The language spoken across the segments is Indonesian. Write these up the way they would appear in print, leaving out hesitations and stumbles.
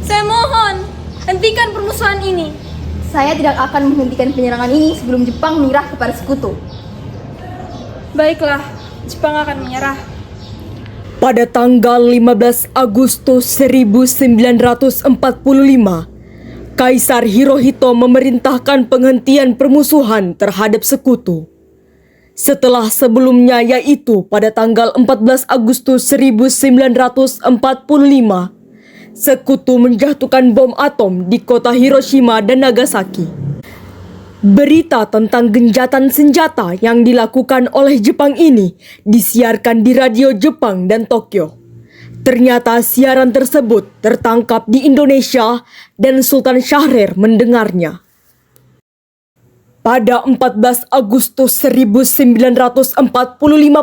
Saya mohon, hentikan permusuhan ini. Saya tidak akan menghentikan penyerangan ini sebelum Jepang menyerah kepada sekutu. Baiklah, Jepang akan menyerah. Pada tanggal 15 Agustus 1945, Kaisar Hirohito memerintahkan penghentian permusuhan terhadap sekutu. Setelah sebelumnya, yaitu pada tanggal 14 Agustus 1945, sekutu menjatuhkan bom atom di kota Hiroshima dan Nagasaki. Berita tentang genjatan senjata yang dilakukan oleh Jepang ini disiarkan di radio Jepang dan Tokyo. Ternyata siaran tersebut tertangkap di Indonesia dan Sultan Syahrir mendengarnya. Pada 14 Agustus 1945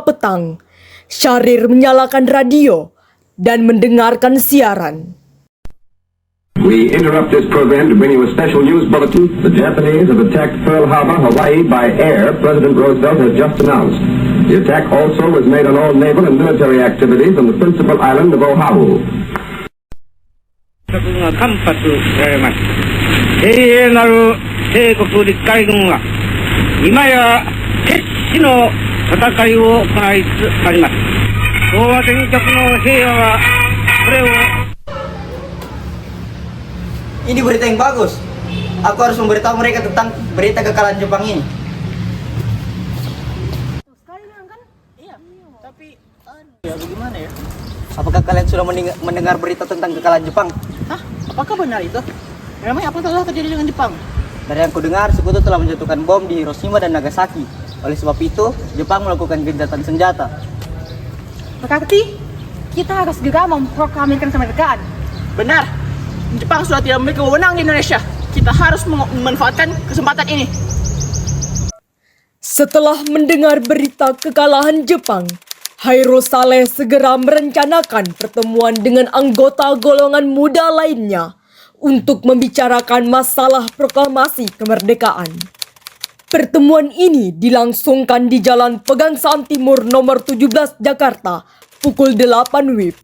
petang, Syahrir menyalakan radio dan mendengarkan siaran. We interrupt this program to bring you a special news bulletin. The Japanese have attacked Pearl Harbor, Hawaii by air, President Roosevelt has just announced. The attack also was made on all naval and military activities on the principal island of Oahu. が間髪られます。英雄なる帝国陸海軍は今や決死の戦いを行いつつあります。東亜戦局の平和はこれを Ini berita yang bagus. Aku harus memberitahu mereka tentang berita kekalahan Jepang ini. Bagaimana ya? Apakah kalian sudah mendengar berita tentang kekalahan Jepang? Hah? Apakah benar itu? Memang apa telah terjadi dengan Jepang? Dari yang kudengar, sekutu telah menjatuhkan bom di Hiroshima dan Nagasaki. Oleh sebab itu, Jepang melakukan gencatan senjata. Berarti kita harus segera memproklamirkan kemerdekaan. Benar. Jepang sudah tidak memiliki wewenang di Indonesia. Kita harus memanfaatkan kesempatan ini. Setelah mendengar berita kekalahan Jepang, Hairul Saleh segera merencanakan pertemuan dengan anggota golongan muda lainnya untuk membicarakan masalah proklamasi kemerdekaan. Pertemuan ini dilangsungkan di Jalan Pegangsaan Timur nomor 17 Jakarta pukul 8 WIB.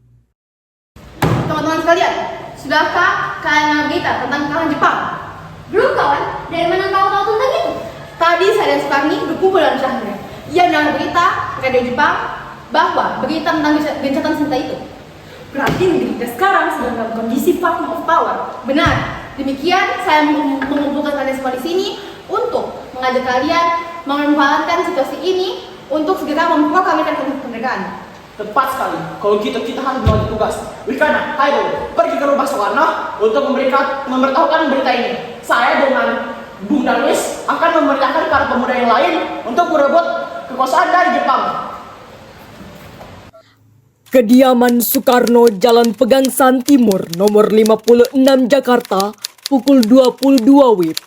Teman-teman sekalian, sudahkah kalian mendengar berita tentang kekalahan Jepang? Belum kawan, dari mana kau tahu tentang itu? Tadi saya dan Sukarni berkumpul dalam Syahrir. Ia mendengar berita radio Jepang bahwa berita tentang gencatan senjata itu. Berarti negeri kita sekarang sedang dalam kondisi vacuum of power. Benar. Demikian saya mengumpulkan kalian semua di sini untuk mengajak kalian memanfaatkan situasi ini untuk segera memproklamirkan kemerdekaan. Tepat sekali. Kalau gitu kita harus membagi tugas. Wikana, Hairul, pergi ke rumah Soekarno untuk memberitahukan berita ini. Saya dengan Bung Darwis akan memerintahkan para pemuda yang lain untuk merebut kekuasaan dari Jepang. Kediaman Soekarno, Jalan Pegangsaan Timur nomor 56 Jakarta pukul 22 WIB.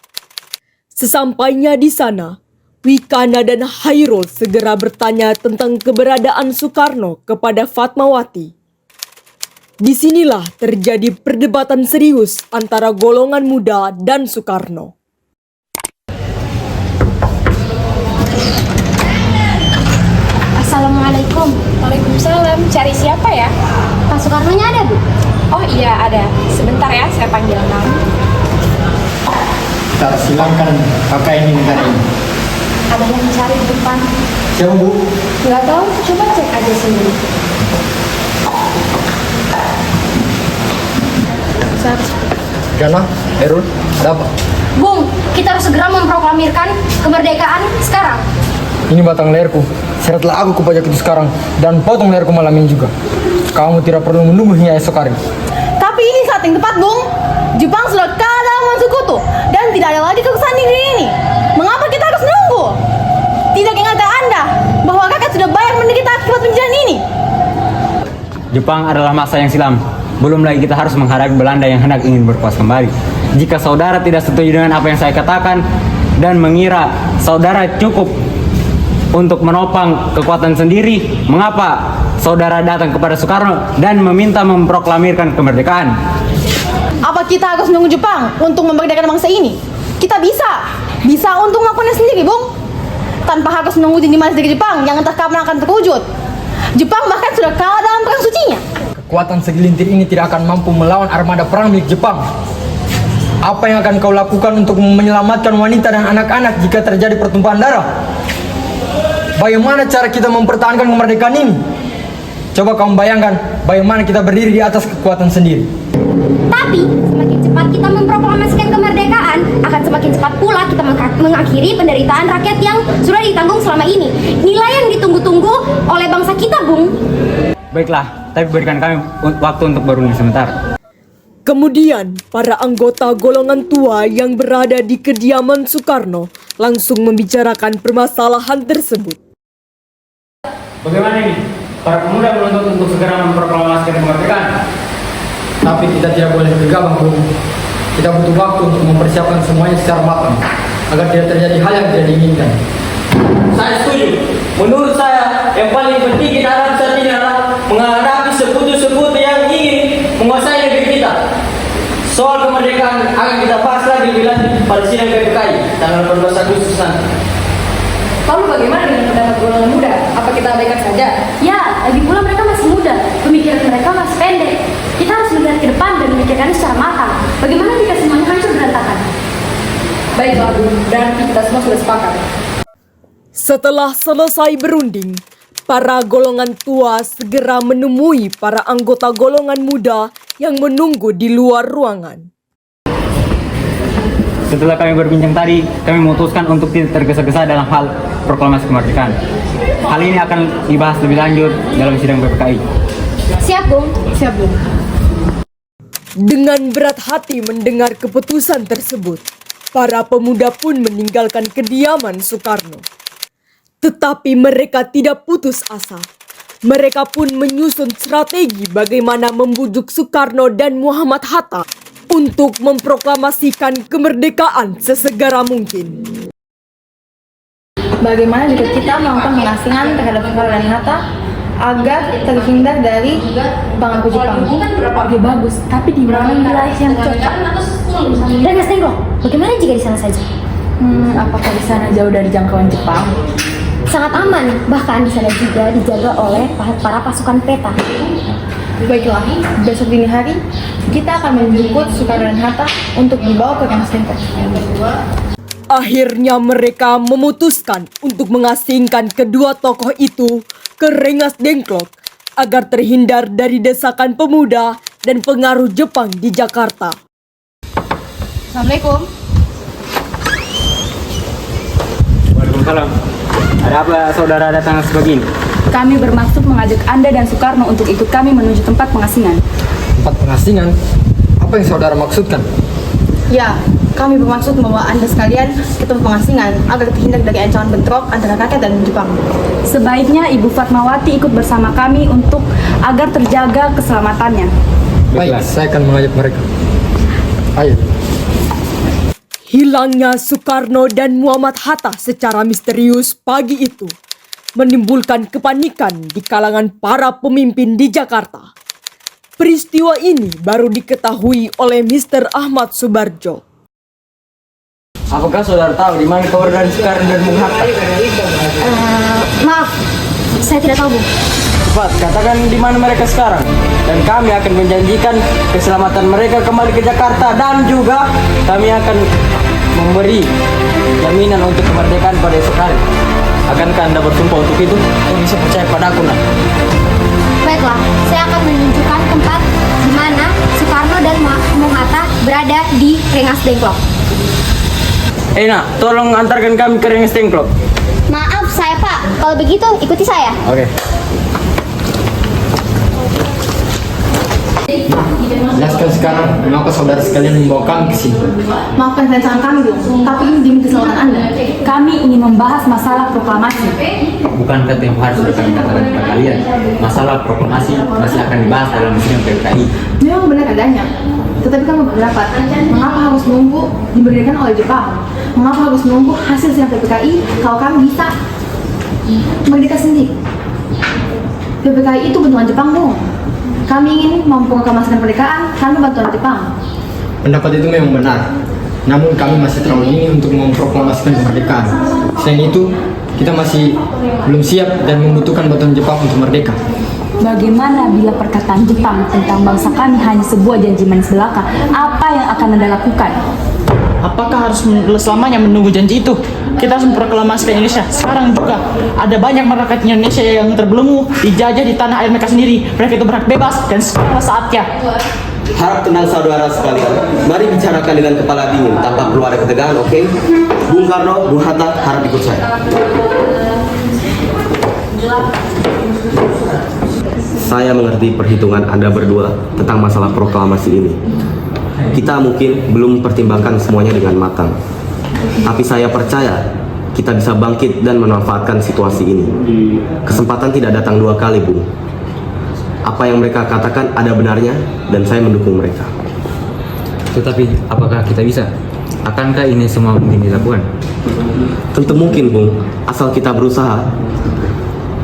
Sesampainya di sana, Wikana dan Hairul segera bertanya tentang keberadaan Soekarno kepada Fatmawati. Disinilah terjadi perdebatan serius antara golongan muda dan Soekarno. Assalamualaikum. Waalaikumsalam. Cari siapa ya? Pak Soekarno-nya ada, Bu? Oh iya, ada. Sebentar ya, saya panggil kamu. Kita silangkan pakai ini negara ini. Ada yang mencari di depan. Siapa, Bu? Nggak tahu, coba cek aja sendiri. Gana, Erul, ada apa? Bung, kita harus segera memproklamirkan kemerdekaan sekarang. Ini batang leherku. Seretlah aku pajak itu sekarang dan potong leherku malam ini juga. Kamu tidak perlu menunggu hingga esok hari. Tapi ini saat yang tepat, Bung. Jepang sudah kalah dalam sekutu dan tidak ada lagi kekuasaan negeri ini. Mengapa kita harus menunggu? Tidak ingatkah Anda bahwa kakak sudah banyak menderita akibat penjajahan ini? Jepang adalah masa yang silam. Belum lagi kita harus menghadapi Belanda yang hendak ingin berkuasa kembali. Jika saudara tidak setuju dengan apa yang saya katakan dan mengira saudara cukup untuk menopang kekuatan sendiri, mengapa saudara datang kepada Soekarno dan meminta memproklamirkan kemerdekaan? Apa kita harus menunggu Jepang untuk memerdekakan bangsa ini? Kita bisa untuk melakukannya sendiri, Bung. Tanpa harus menunggu dinimas dari Jepang yang entah kapan akan terwujud. Jepang bahkan sudah kalah dalam perang sucinya. kekuatan segelintir ini tidak akan mampu melawan armada perang milik Jepang. Apa yang akan kau lakukan untuk menyelamatkan wanita dan anak-anak jika terjadi pertumpahan darah? Bagaimana cara kita mempertahankan kemerdekaan ini? Coba kamu bayangkan bagaimana kita berdiri di atas kekuatan sendiri. Tapi semakin cepat kita memproklamasikan kemerdekaan, akan semakin cepat pula kita mengakhiri penderitaan rakyat yang sudah ditanggung selama ini. Nilai yang ditunggu-tunggu oleh bangsa kita, Bung. Baiklah, tapi berikan kami waktu untuk berunding sebentar. Kemudian, para anggota golongan tua yang berada di kediaman Soekarno langsung membicarakan permasalahan tersebut. Bagaimana ini? Para pemuda menuntut untuk segera memproklamasikan kemerdekaan. Tapi kita tidak boleh gegabah, Bung. Kita butuh waktu untuk mempersiapkan semuanya secara matang agar tidak terjadi hal yang tidak diinginkan. Saya setuju. Menurut saya, yang paling penting kita Arab saat ini adalah menghadapi sekutu-sekutu yang ingin menguasai negeri kita. Soal kemerdekaan akan kita bahas lagi lebih lanjut pada sidang PPKI tanggal 18 Agustus nanti. Lalu bagaimana dengan pendapat golongan muda? Apa kita abaikan saja? Ya, lagi pula mereka masih muda, pemikiran mereka masih pendek. Kita harus melihat ke depan dan memikirkannya secara matang. Bagaimana jika semuanya hancur berantakan? Baiklah, Bu. Berarti kita semua sudah sepakat. Setelah selesai berunding, para golongan tua segera menemui para anggota golongan muda yang menunggu di luar ruangan. Setelah kami berbincang tadi, kami memutuskan untuk tidak tergesa-gesa dalam hal proklamasi kemerdekaan. Hal ini akan dibahas lebih lanjut dalam sidang PPKI. Siap, Bung. Siap, Bu. Dengan berat hati mendengar keputusan tersebut, para pemuda pun meninggalkan kediaman Soekarno. Tetapi mereka tidak putus asa. Mereka pun menyusun strategi bagaimana membujuk Soekarno dan Muhammad Hatta untuk memproklamasikan kemerdekaan sesegera mungkin. Bagaimana jika kita melakukan pengasingan terhadap Soekarno dan Hatta agar terhindar dari bangku Jepang? Oke, bagus. Tapi di mana wilayah yang cocok? Dan Mas Tenggok, bagaimana jika di sana saja? Apakah di sana jauh dari jangkauan Jepang? Sangat aman, bahkan di sana juga dijaga oleh para pasukan peta. Baiklah, besok dini hari kita akan menjemput Soekarno dan Hatta untuk dibawa ke Rengas Dengklok. Akhirnya mereka memutuskan untuk mengasingkan kedua tokoh itu ke Rengas Dengklok agar terhindar dari desakan pemuda dan pengaruh Jepang di Jakarta. Assalamualaikum. Waalaikumsalam. Ada apa saudara datang sebegini? Kami bermaksud mengajak Anda dan Soekarno untuk ikut kami menuju tempat pengasingan. Tempat pengasingan? Apa yang saudara maksudkan? Ya, kami bermaksud membawa Anda sekalian ke tempat pengasingan agar terhindar dari ancaman bentrok antara rakyat dan Jepang. Sebaiknya Ibu Fatmawati ikut bersama kami untuk agar terjaga keselamatannya. Baik, saya akan mengajak mereka. Ayo. Hilangnya Soekarno dan Muhammad Hatta secara misterius pagi itu menimbulkan kepanikan di kalangan para pemimpin di Jakarta. Peristiwa ini baru diketahui oleh Mr. Ahmad Subarjo. Apakah saudara tahu di mana keberadaan Soekarno dan Bung Hatta? Maaf, saya tidak tahu, Bu. Cepat, katakan di mana mereka sekarang. Dan kami akan menjanjikan keselamatan mereka kembali ke Jakarta. Dan juga kami akan memberi jaminan untuk kemerdekaan pada esok hari. Akankah Anda bersumpah untuk itu? Kau bisa percaya padaku, nak? Baiklah, saya akan menunjukkan tempat di mana Soekarno dan Bung Hatta berada di Rengas Dengklok. Nak, tolong antarkan kami ke Rengas Dengklok. Maaf, saya Pak. Kalau begitu, ikuti saya. Oke. Jelaskan sekarang mengapa saudara sekalian membawa kami ke sini. Maafkan rancangan kami, Bung, tapi ini demi keselamatan Anda. Kami ingin membahas masalah proklamasi. Bukankah tempo hari sudah kami katakan kepada kalian, masalah proklamasi masih akan dibahas dalam sidang PPKI. Memang benar adanya, tetapi kami berpendapat, mengapa harus menunggu diberikan oleh Jepang? Mengapa harus menunggu hasil sidang PPKI kalau kami bisa merdeka sendiri? PPKI itu bentukan Jepang, Bung. Kami ingin memproklamasikan kemerdekaan tanpa bantuan Jepang. Pendapat itu memang benar. Namun kami masih terlalu dini untuk memproklamasikan kemerdekaan. Selain itu, kita masih belum siap dan membutuhkan bantuan Jepang untuk merdeka. Bagaimana bila perkataan Jepang tentang bangsa kami hanya sebuah janji manis belaka? Apa yang akan Anda lakukan? Apakah harus selamanya menunggu janji itu? Kita harus memproklamasikan Indonesia. Sekarang juga ada banyak rakyat Indonesia yang terbelenggu, dijajah di tanah air mereka sendiri. Mereka itu berhak bebas dan sekarang saatnya. Harap tenang saudara sekalian. Mari bicarakan dengan kepala dingin tanpa perlu ada ketegangan, oke? Bung Karno, Bung Hatta, harap ikut saya. Saya mengerti perhitungan Anda berdua tentang masalah proklamasi ini. Kita mungkin belum mempertimbangkan semuanya dengan matang. Tapi saya percaya kita bisa bangkit dan memanfaatkan situasi ini. Kesempatan tidak datang dua kali, Bung. Apa yang mereka katakan ada benarnya dan saya mendukung mereka. Tetapi apakah kita bisa? Akankah ini semua mungkin dilakukan? Tentu mungkin, Bung. Asal kita berusaha,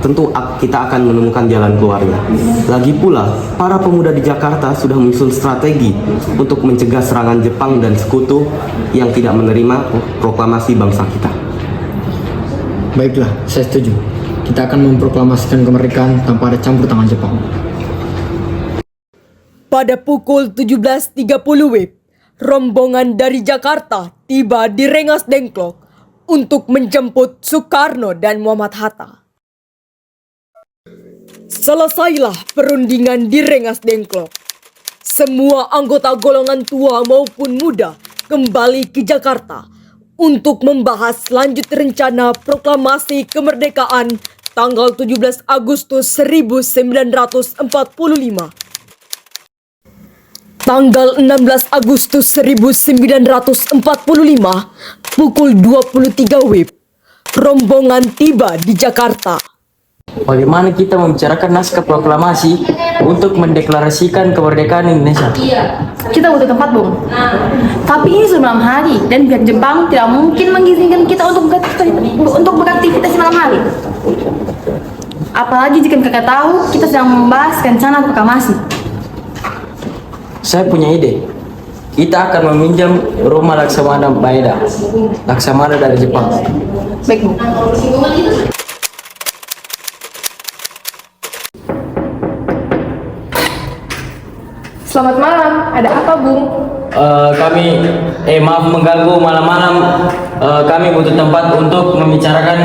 tentu kita akan menemukan jalan keluarnya. Lagi pula, para pemuda di Jakarta sudah menyusun strategi untuk mencegah serangan Jepang dan sekutu yang tidak menerima proklamasi bangsa kita. Baiklah, saya setuju. Kita akan memproklamasikan kemerdekaan tanpa ada campur tangan Jepang. Pada pukul 17.30 WIB, rombongan dari Jakarta tiba di Rengas Dengklok untuk menjemput Soekarno dan Muhammad Hatta. Selesailah perundingan di Rengas Dengklok. Semua anggota golongan tua maupun muda kembali ke Jakarta untuk membahas lanjut rencana proklamasi kemerdekaan tanggal 17 Agustus 1945. Tanggal 16 Agustus 1945, pukul 23 WIB, rombongan tiba di Jakarta. Bagaimana kita membicarakan naskah proklamasi untuk mendeklarasikan kemerdekaan Indonesia? Kita butuh tempat, Bung. Tapi ini sudah malam hari dan pihak Jepang tidak mungkin mengizinkan kita untuk beraktivitas malam hari. Apalagi jika mereka tahu kita sedang membahas rencana proklamasi. Saya punya ide. Kita akan meminjam rumah Laksamana Maeda. Laksamana dari Jepang. Baik, Bu. Selamat malam. Ada apa, Bung? Maaf mengganggu malam-malam. Kami butuh tempat untuk membicarakan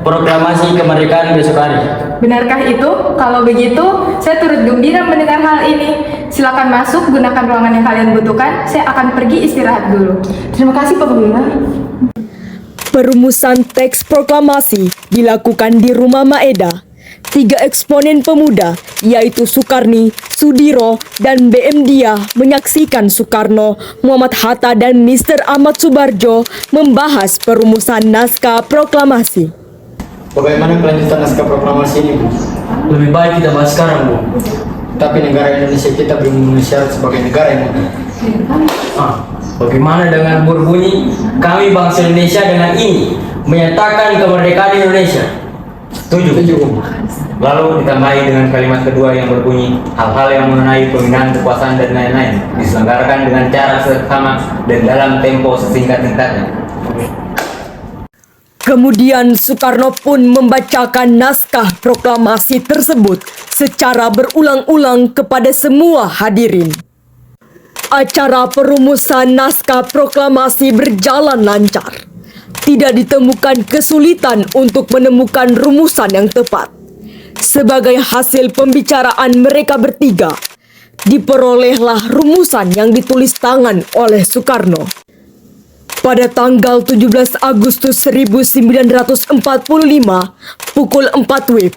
proklamasi kemerdekaan besok hari. Benarkah itu? Kalau begitu, saya turut gembira mendengar hal ini. Silakan masuk, gunakan ruangan yang kalian butuhkan. Saya akan pergi istirahat dulu. Terima kasih, Pak Bunda. Perumusan teks proklamasi dilakukan di Rumah Maeda. 3 eksponen pemuda, yaitu Soekarni, Sudiro, dan BM Dia menyaksikan Soekarno, Muhammad Hatta, dan Mr. Ahmad Subarjo membahas perumusan naskah proklamasi. Bagaimana kelanjutan naskah proklamasi ini, Bu? Lebih baik kita bahas sekarang, Bu. Tapi negara Indonesia kita belum memenuhi syarat sebagai negara yang utuh. Bagaimana dengan berbunyi kami bangsa Indonesia dengan ini menyatakan kemerdekaan Indonesia? Setuju. Lalu ditambahi dengan kalimat kedua yang berbunyi hal-hal yang mengenai penghinaan kekuasaan dan lain-lain diselenggarakan dengan cara seksama dan dalam tempo sesingkat-singkatnya. Kemudian Soekarno pun membacakan naskah proklamasi tersebut secara berulang-ulang kepada semua hadirin. Acara perumusan naskah proklamasi berjalan lancar. Tidak ditemukan kesulitan untuk menemukan rumusan yang tepat. Sebagai hasil pembicaraan mereka bertiga, diperolehlah rumusan yang ditulis tangan oleh Soekarno. Pada tanggal 17 Agustus 1945, pukul 4 WIB,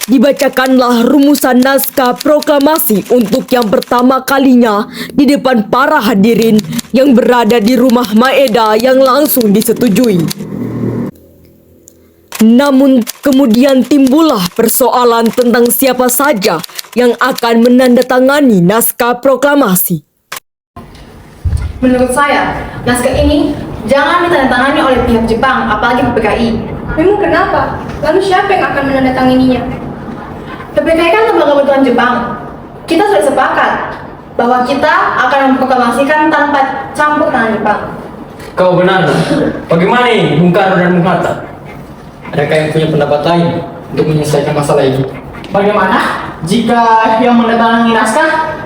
dibacakanlah rumusan naskah proklamasi untuk yang pertama kalinya di depan para hadirin yang berada di Rumah Maeda yang langsung disetujui. Namun kemudian timbullah persoalan tentang siapa saja yang akan menandatangani naskah proklamasi. Menurut saya, naskah ini jangan ditandatangani oleh pihak Jepang, apalagi PPKI. Memang kenapa? Lalu siapa yang akan menandatangininya? PPKI kan lembaga bantuan Jepang. Kita sudah sepakat bahwa kita akan memproklamasikan tanpa campur tangan Jepang. Kau benar. Bagaimana ini Bung Karno dan Bung Hatta? Adakah yang punya pendapat lain untuk menyelesaikan masalah ini? Bagaimana? jika yang menandatangani naskah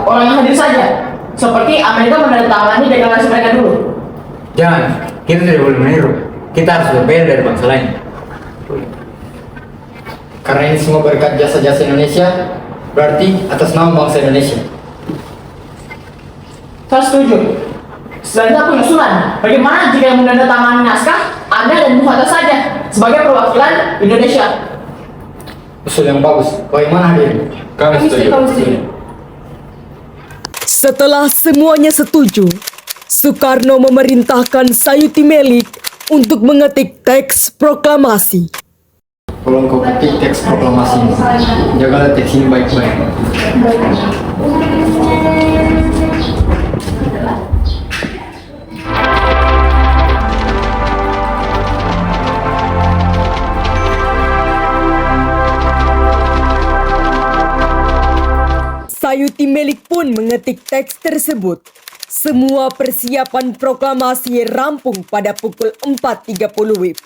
orang yang hadir saja, seperti Amerika menandatangani deklarasi mereka dulu. Jangan, kita tidak boleh meniru. Kita harus berbeda dari bangsa lain. Karena ini semua berkat jasa-jasa Indonesia, berarti atas nama bangsa Indonesia. Saya setuju. Selanjutnya punya usulan. Bagaimana jika yang menandatangani naskah Anda dan Bu Hatta saja sebagai perwakilan Indonesia? Usul yang bagus. Bagaimana hadirin? Kami setuju. Setelah semuanya setuju, Soekarno memerintahkan Sayuti Melik untuk mengetik teks proklamasi. Tolong kau ketik teks proklamasi ini. Jagalah teks ini baik-baik. Sayuti Melik pun mengetik teks tersebut. Semua persiapan proklamasi rampung pada pukul 4.30 WIB.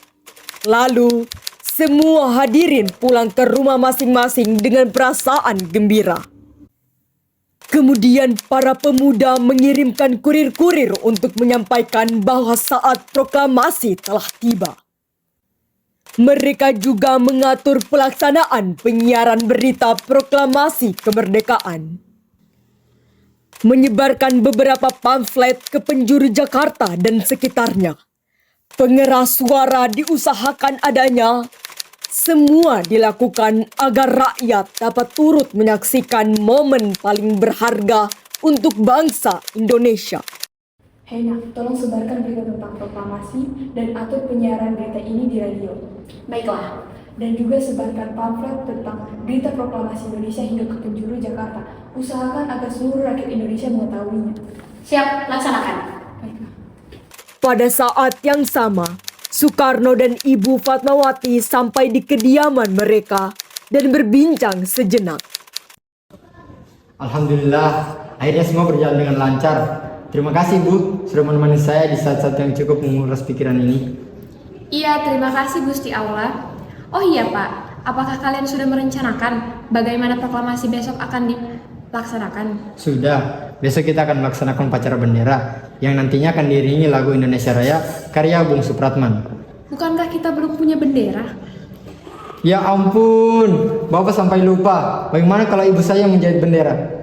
Lalu, semua hadirin pulang ke rumah masing-masing dengan perasaan gembira. Kemudian para pemuda mengirimkan kurir-kurir untuk menyampaikan bahwa saat proklamasi telah tiba. Mereka juga mengatur pelaksanaan penyiaran berita proklamasi kemerdekaan. Menyebarkan beberapa pamflet ke penjuru Jakarta dan sekitarnya. Pengeras suara diusahakan adanya. Semua dilakukan agar rakyat dapat turut menyaksikan momen paling berharga untuk bangsa Indonesia. Hei Nak, tolong sebarkan berita tentang proklamasi dan atur penyiaran berita ini di radio. Baiklah. Dan juga sebarkan pamflet tentang berita proklamasi Indonesia hingga ke penjuru Jakarta. Usahakan agar seluruh rakyat Indonesia mengetahuinya. Siap, laksanakan. Baiklah. Pada saat yang sama, Soekarno dan Ibu Fatmawati sampai di kediaman mereka dan berbincang sejenak. Alhamdulillah, akhirnya semua berjalan dengan lancar. Terima kasih Bu, sudah menemani saya di saat-saat yang cukup menguras pikiran ini. Iya, terima kasih Gusti Allah. Oh iya Pak, apakah kalian sudah merencanakan bagaimana proklamasi besok akan dilaksanakan? Sudah, besok kita akan melaksanakan upacara bendera yang nantinya akan diiringi lagu Indonesia Raya karya Bung Supratman. Bukankah kita belum punya bendera? Ya ampun, Bapak sampai lupa. Bagaimana kalau ibu saya menjahit bendera?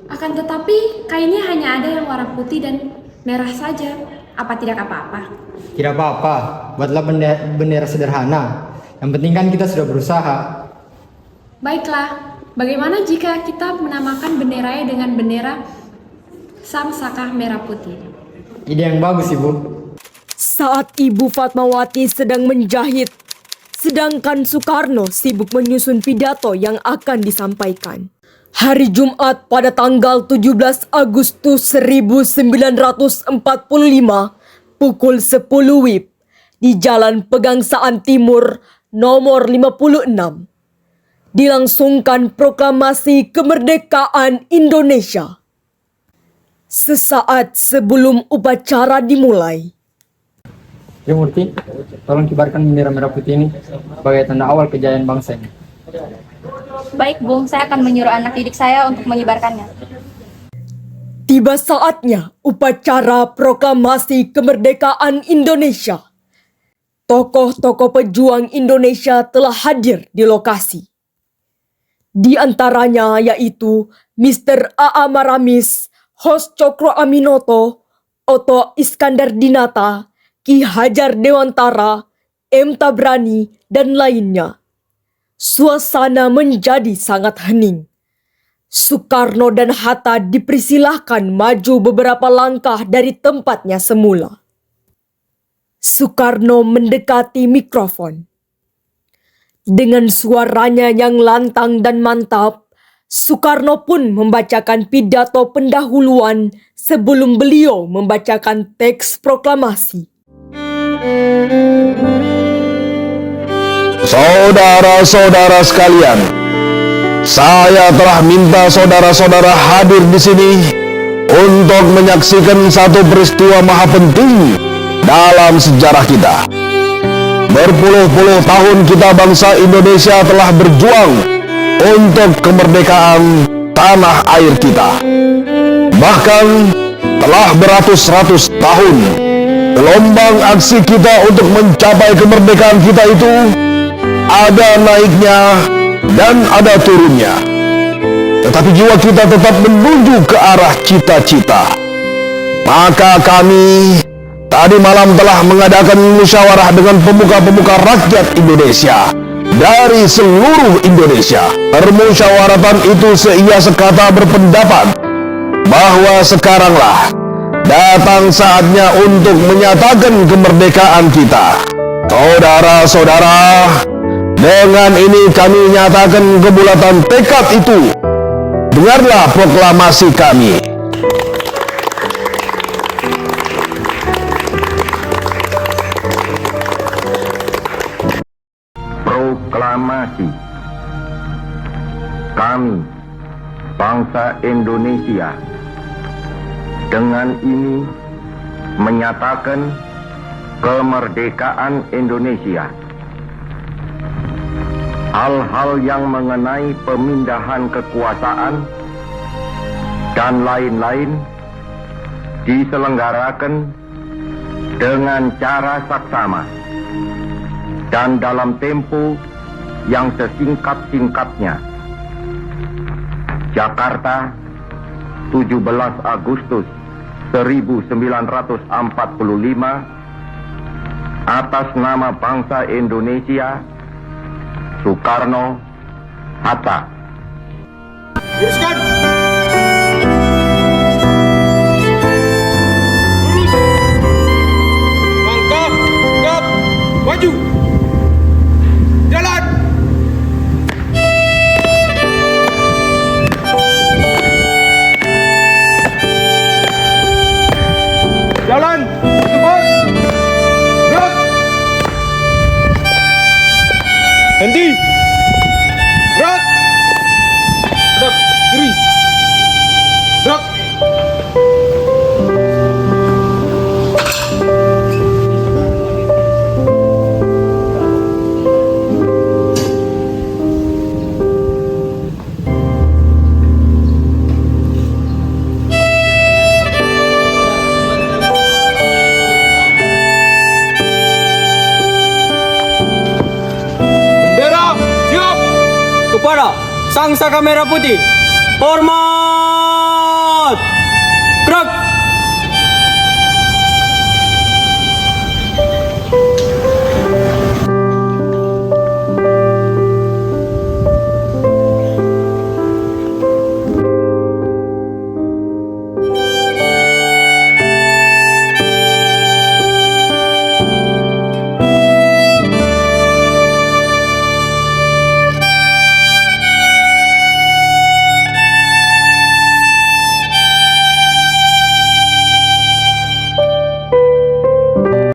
Akan tetapi kainnya hanya ada yang warna putih dan merah saja. Apa tidak apa-apa? Tidak apa-apa, buatlah bendera sederhana. Yang penting kan kita sudah berusaha. Baiklah, bagaimana jika kita menamakan benderanya dengan bendera Sang Saka Merah Putih? Ide yang bagus, Ibu. Saat Ibu Fatmawati sedang menjahit, sedangkan Soekarno sibuk menyusun pidato yang akan disampaikan. Hari Jumat pada tanggal 17 Agustus 1945, pukul 10 WIB, di Jalan Pegangsaan Timur nomor 56, dilangsungkan proklamasi kemerdekaan Indonesia. Sesaat sebelum upacara dimulai, Ya Murti, tolong kibarkan bendera merah putih ini sebagai tanda awal kejayaan bangsa ini. Baik, Bung. Saya akan menyuruh anak didik saya untuk menyebarkannya. tiba saatnya upacara proklamasi kemerdekaan Indonesia. Tokoh-tokoh pejuang Indonesia telah hadir di lokasi. Di antaranya yaitu Mr. A.A. Maramis, Hos Cokro Aminoto, Oto Iskandar Dinata, Ki Hajar Dewantara, M. Tabrani, dan lainnya. Suasana menjadi sangat hening. Soekarno dan Hatta dipersilahkan maju beberapa langkah dari tempatnya semula. Soekarno mendekati mikrofon. Dengan suaranya yang lantang dan mantap, Soekarno pun membacakan pidato pendahuluan sebelum beliau membacakan teks proklamasi. Saudara-saudara sekalian, saya telah minta saudara-saudara hadir di sini untuk menyaksikan satu peristiwa maha penting dalam sejarah kita. Berpuluh-puluh tahun kita bangsa Indonesia telah berjuang untuk kemerdekaan tanah air kita. Bahkan telah beratus-ratus tahun gelombang aksi kita untuk mencapai kemerdekaan kita itu ada naiknya dan ada turunnya. Tetapi jiwa kita tetap menuju ke arah cita-cita. Maka kami tadi malam telah mengadakan musyawarah dengan pemuka-pemuka rakyat Indonesia dari seluruh Indonesia. Permusyawaratan itu seia sekata berpendapat bahwa sekaranglah datang saatnya untuk menyatakan kemerdekaan kita. Saudara-saudara, dengan ini kami nyatakan kebulatan tekad itu. Dengarlah proklamasi kami. Proklamasi. Kami, bangsa Indonesia, dengan ini menyatakan kemerdekaan Indonesia. Hal-hal yang mengenai pemindahan kekuasaan dan lain-lain diselenggarakan dengan cara saksama dan dalam tempo yang sesingkat-singkatnya. Jakarta, 17 Agustus 1945, atas nama bangsa Indonesia, Soekarno Hatta. Teruskan. Langkah, tegap, maju. Jalan. Jalan. Cepat. Gerak. Henti. Gerak. Hadap kiri. Gerak. Bendera siap. Kepada Sang Saka Merah Putih, hormat.